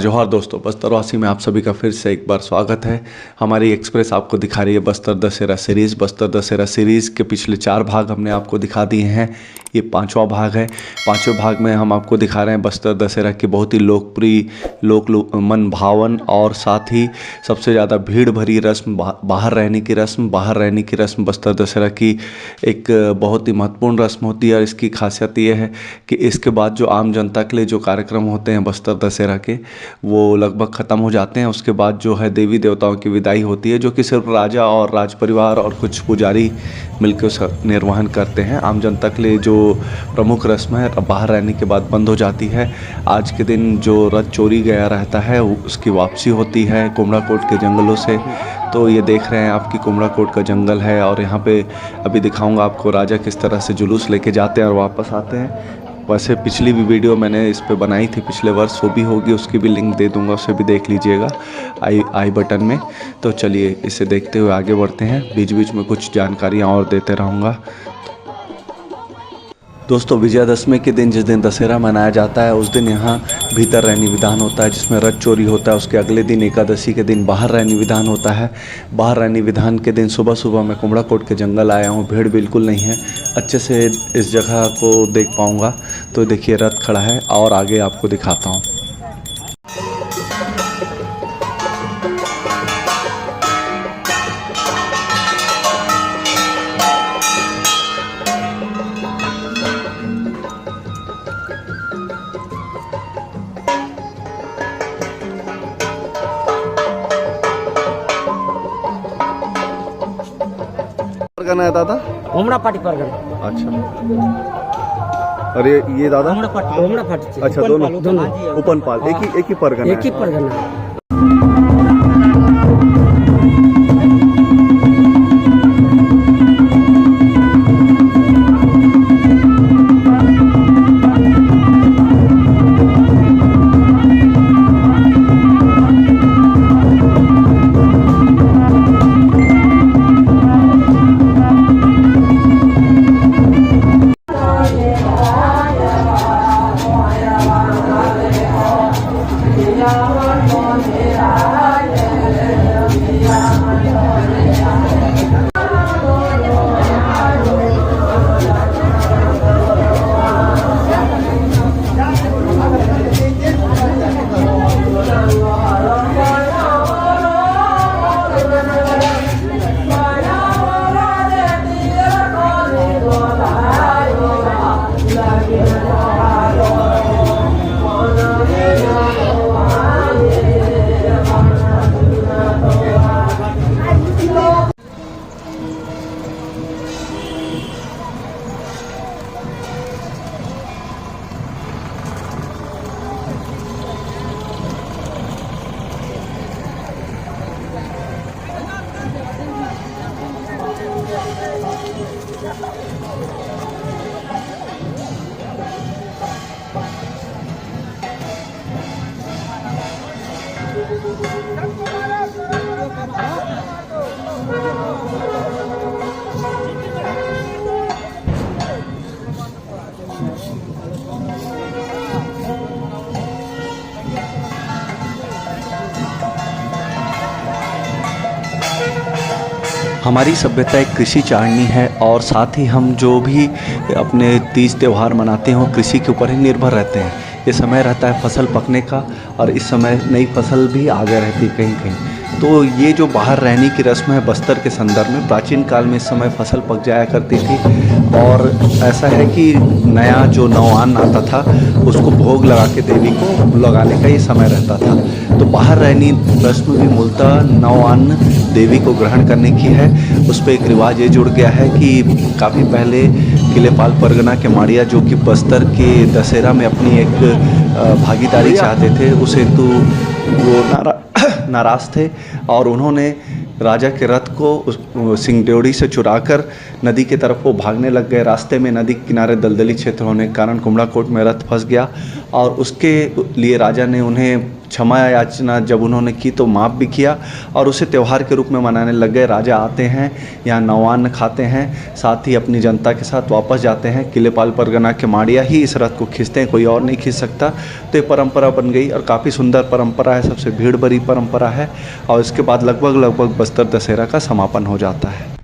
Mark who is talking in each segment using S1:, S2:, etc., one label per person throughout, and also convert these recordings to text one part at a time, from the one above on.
S1: जोहार दोस्तों, बस्तरवासी में आप सभी का फिर से एक बार स्वागत है। हमारी एक्सप्रेस आपको दिखा रही है बस्तर दशहरा सीरीज़। बस्तर दशहरा सीरीज़ के पिछले 4 भाग हमने आपको दिखा दिए हैं, ये 5वां भाग है। 5वें भाग में हम आपको दिखा रहे हैं बस्तर दशहरा की बहुत ही लोकप्रिय, मन भावन और साथ ही सबसे ज़्यादा भीड़ भरी रस्म, बाहर रहने की रस्म। बाहर रहने की रस्म बस्तर दशहरा की एक बहुत ही महत्वपूर्ण रस्म होती है और इसकी खासियत ये है कि इसके बाद जो आम जनता के लिए जो कार्यक्रम होते हैं बस्तर दशहरा के, वो लगभग ख़त्म हो जाते हैं। उसके बाद जो है देवी देवताओं की विदाई होती है, जो कि सिर्फ राजा और राज परिवार और कुछ पुजारी मिलकर उसका निर्वहन करते हैं। आम जनता के लिए जो प्रमुख रस्म है बाहर रहने के बाद बंद हो जाती है। आज के दिन जो रथ चोरी गया रहता है उसकी वापसी होती है कुमड़ाकोट के जंगलों से। तो ये देख रहे हैं आपकी कुमड़ाकोट का जंगल है और यहाँ पे अभी दिखाऊंगा आपको राजा किस तरह से जुलूस लेके जाते हैं और वापस आते हैं। वैसे पिछली भी वीडियो मैंने इस पे बनाई थी पिछले वर्ष, वो भी होगी, उसकी भी लिंक दे दूंगा, उसे भी देख लीजिएगा आई बटन में। तो चलिए इसे देखते हुए आगे बढ़ते हैं। बीच बीच में कुछ जानकारियाँ और देते रहूँगा। दोस्तों, विजयादशमी के दिन जिस दिन दशहरा मनाया जाता है उस दिन यहाँ भीतर रहनी विधान होता है, जिसमें रथ चोरी होता है। उसके अगले दिन एकादशी के दिन बाहर रहनी विधान होता है। बाहर रहनी विधान के दिन सुबह सुबह मैं कुमड़ाकोट के जंगल आया हूँ। भीड़ बिल्कुल नहीं है, अच्छे से इस जगह को देख पाऊँगा। तो देखिए रथ खड़ा है और आगे आपको दिखाता हूँ। परगना है दादा?
S2: कोमड़ापाटी परगना।
S1: अच्छा, अरे ये दादा
S2: कोमड़ापाटी।
S1: अच्छा, दोनों उपनपाल एक ही परगना
S2: एक ही परगना है।
S1: हमारी सभ्यता एक कृषि चारणी है और साथ ही हम जो भी अपने तीज त्यौहार मनाते हैं कृषि के ऊपर ही निर्भर रहते हैं। ये समय रहता है फसल पकने का और इस समय नई फसल भी आगे रहती है कहीं कहीं। तो ये जो बाहर रहने की रस्म है बस्तर के संदर्भ में, प्राचीन काल में इस समय फसल पक जाया करती थी और ऐसा है कि नया जो नवान्न आता था उसको भोग लगा के देवी को लगाने का ये समय रहता था। तो बाहर रहनी रस्म भी मूलतः नवान्न देवी को ग्रहण करने की है। उस पर एक रिवाज ये जुड़ गया है कि काफ़ी पहले किलेपाल परगना के माड़िया, जो कि बस्तर के दशहरा में अपनी एक भागीदारी चाहते थे, उस हेतु वो नाराज़ थे और उन्होंने राजा के रथ को सिंगड्योढ़ी से चुराकर नदी की तरफ वो भागने लग गए। रास्ते में नदी के किनारे दलदली क्षेत्र होने के कारण कुमड़ाकोट में रथ फंस गया और उसके लिए राजा ने उन्हें क्षमा याचना जब उन्होंने की तो माफ़ भी किया और उसे त्यौहार के रूप में मनाने लग गए। राजा आते हैं, यहाँ नवान्न खाते हैं, साथ ही अपनी जनता के साथ वापस जाते हैं। किलेपाल परगना के माड़िया ही इस रथ को खींचते हैं, कोई और नहीं खींच सकता। तो ये परंपरा बन गई और काफ़ी सुंदर परंपरा है, सबसे भीड़ भरी परंपरा है। और इसके बाद लगभग बस्तर दशहरा का समापन हो जाता है।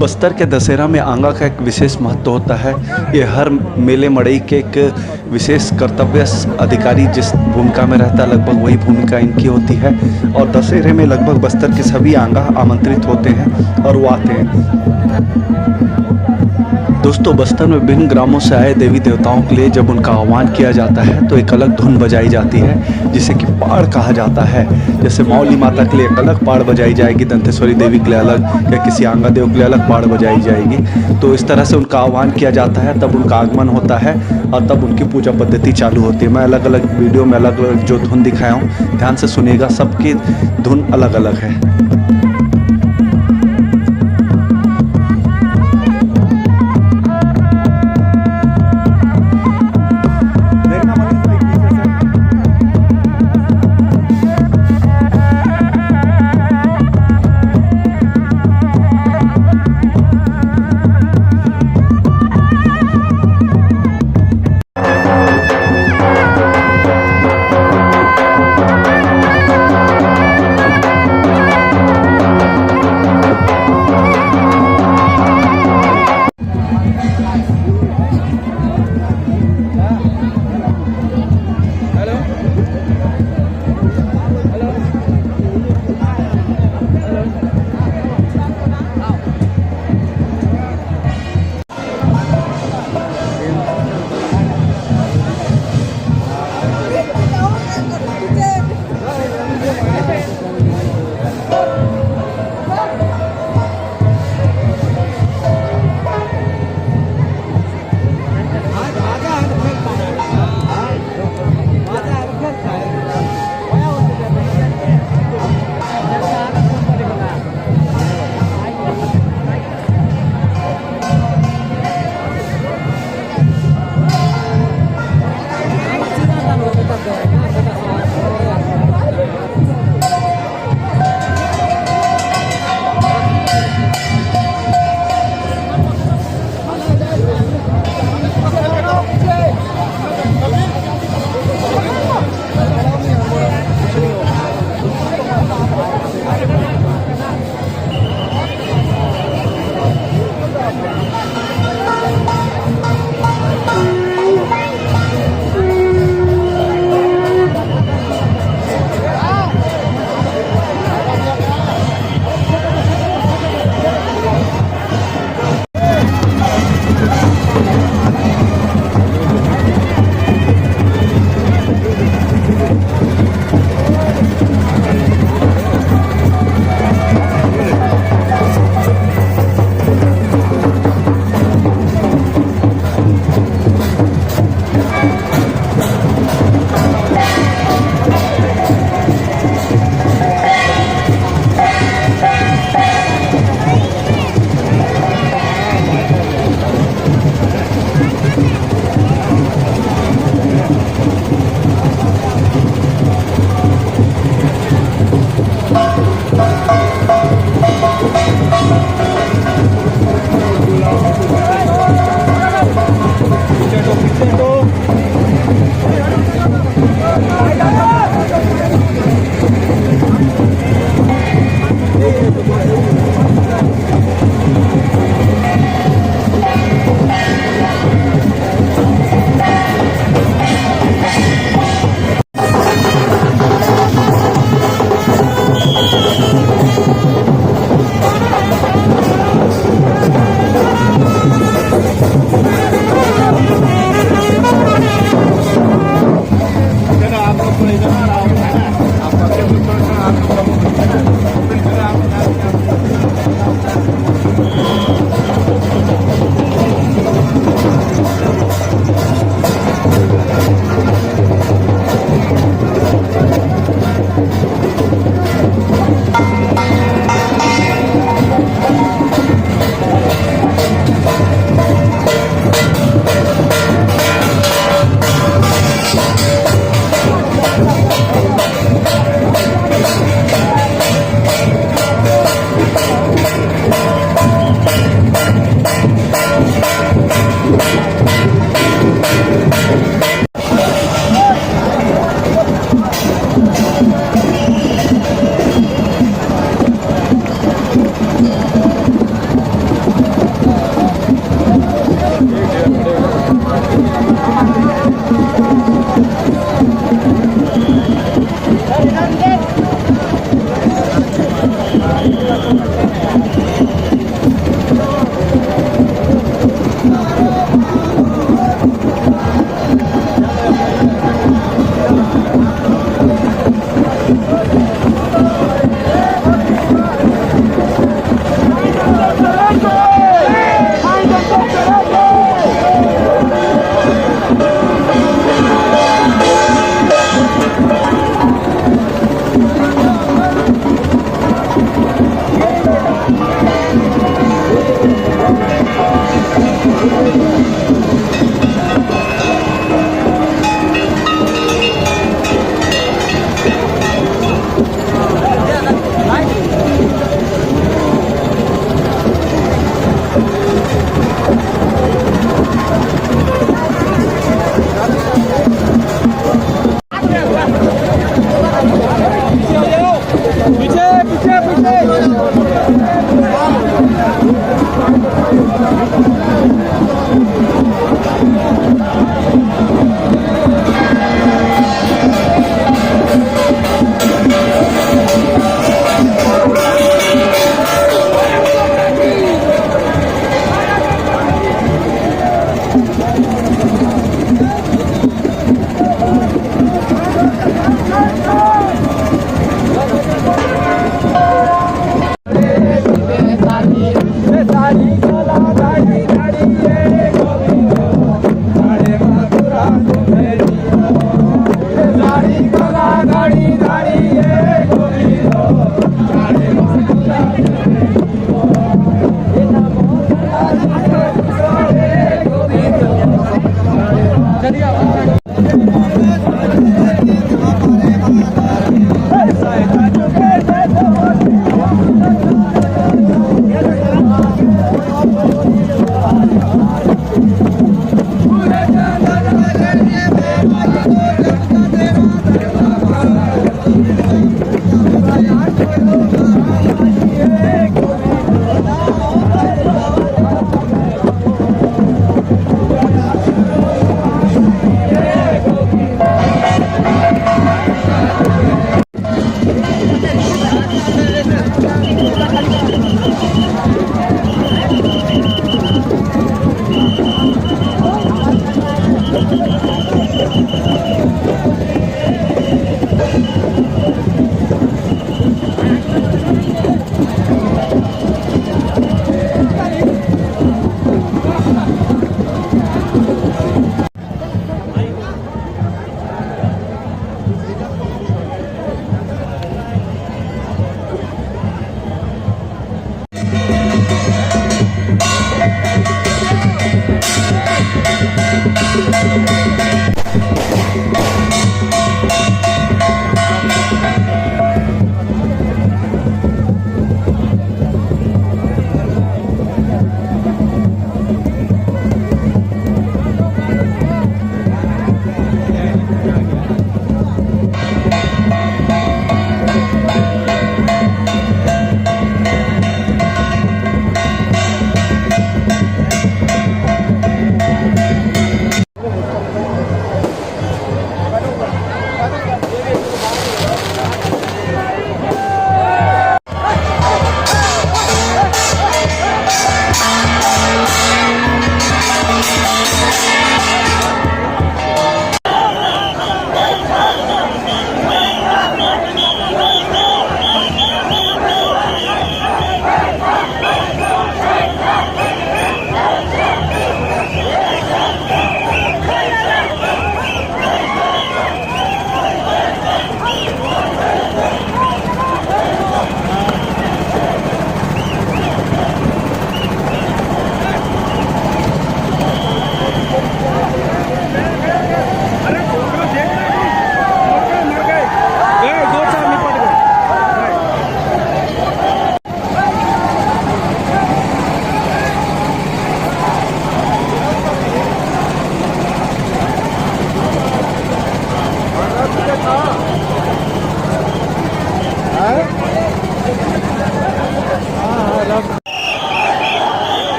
S1: बस्तर के दशहरा में आंगा का एक विशेष महत्व होता है। ये हर मेले मड़ई के एक विशेष कर्तव्य अधिकारी जिस भूमिका में रहता है, लगभग वही भूमिका इनकी होती है। और दशहरे में लगभग बस्तर के सभी आंगा आमंत्रित होते हैं और वो आते हैं। दोस्तों, बस्तर में विभिन्न ग्रामों से आए देवी देवताओं के लिए जब उनका आह्वान किया जाता है तो एक अलग धुन बजाई जाती है जिसे कि पाड़ कहा जाता है। जैसे मौली माता के लिए एक अलग पाड़ बजाई जाएगी, दंतेश्वरी देवी के लिए अलग, या किसी आंगा देव के लिए अलग पाड़ बजाई जाएगी। तो इस तरह से उनका आह्वान किया जाता है, तब उनका आगमन होता है और तब उनकी पूजा पद्धति चालू होती है। मैं अलग अलग वीडियो में अलग अलग जो धुन दिखाया हूँ, ध्यान से सुनिएगा, सबकी धुन अलग अलग है।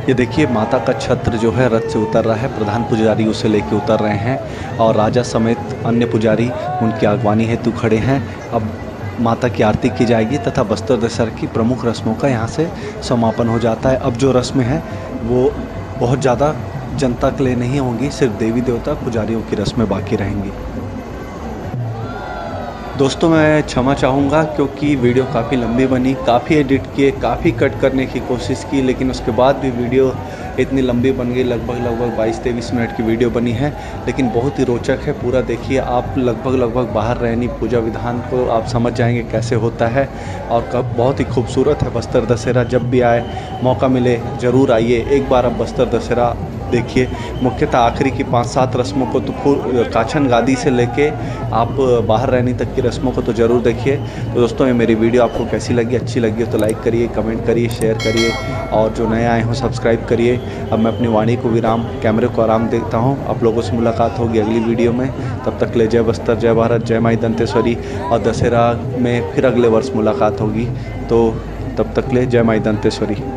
S1: ये देखिए माता का छत्र जो है रथ से उतर रहा है, प्रधान पुजारी उसे लेके उतर रहे हैं और राजा समेत अन्य पुजारी उनकी अगवानी हेतु खड़े हैं। अब माता की आरती की जाएगी तथा बस्तर दशहरा की प्रमुख रस्मों का यहाँ से समापन हो जाता है। अब जो रस्में हैं वो बहुत ज़्यादा जनता के लिए नहीं होंगी, सिर्फ देवी देवता पुजारियों की रस्में बाकी रहेंगी। दोस्तों मैं क्षमा चाहूँगा क्योंकि वीडियो काफ़ी लंबी बनी, काफ़ी एडिट किए, काफ़ी कट करने की कोशिश की, लेकिन उसके बाद भी वीडियो इतनी लंबी बन गई। लगभग 22-23 मिनट की वीडियो बनी है, लेकिन बहुत ही रोचक है। पूरा देखिए आप, लगभग बाहर रहनी पूजा विधान को आप समझ जाएंगे कैसे होता है और कब बहुत ही खूबसूरत है बस्तर दशहरा। जब भी आए, मौका मिले ज़रूर आइए, एक बार आप बस्तर दशहरा देखिए। मुख्यतः आखिरी की 5-7 रस्मों को तो काछन गादी से लेके आप बाहर रहने तक की रस्मों को तो ज़रूर देखिए। तो दोस्तों ये मेरी वीडियो आपको कैसी लगी, अच्छी लगी हो तो लाइक करिए, कमेंट करिए, शेयर करिए और जो नए आए हों सब्सक्राइब करिए। अब मैं अपनी वाणी को विराम, कैमरे को आराम देता हूँ। आप लोगों से मुलाकात होगी अगली वीडियो में। तब तक ले जय बस्तर, जय भारत, जय माई दंतेश्वरी। और दशहरा में फिर अगले वर्ष मुलाकात होगी, तो तब तक ले जय माई दंतेश्वरी।